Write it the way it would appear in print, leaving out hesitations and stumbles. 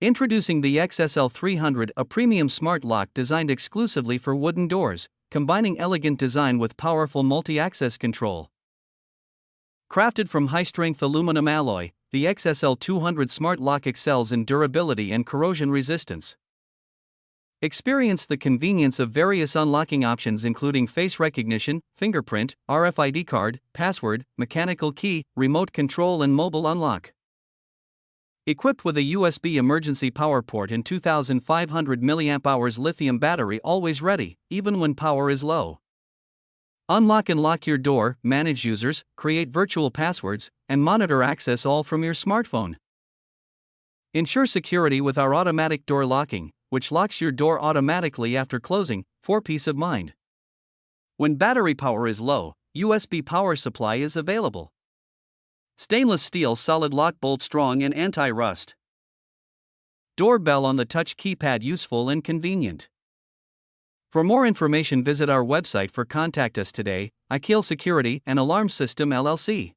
Introducing the XSL 300, a premium smart lock designed exclusively for wooden doors, combining elegant design with powerful multi-access control. Crafted from high-strength aluminum alloy, the XSL 200 smart lock excels in durability and corrosion resistance. Experience the convenience of various unlocking options including face recognition, fingerprint, RFID card, password, mechanical key, remote control and mobile unlock. Equipped with a USB emergency power port and 2500 mAh lithium battery always ready, even when power is low. Unlock and lock your door, manage users, create virtual passwords, and monitor access all from your smartphone. Ensure security with our automatic door locking, which locks your door automatically after closing, for peace of mind. When battery power is low, USB power supply is available. Stainless steel solid lock bolt strong and anti-rust. Doorbell on the touch keypad useful and convenient. For more information visit our website or contact us today, Akil Security and Alarm System LLC.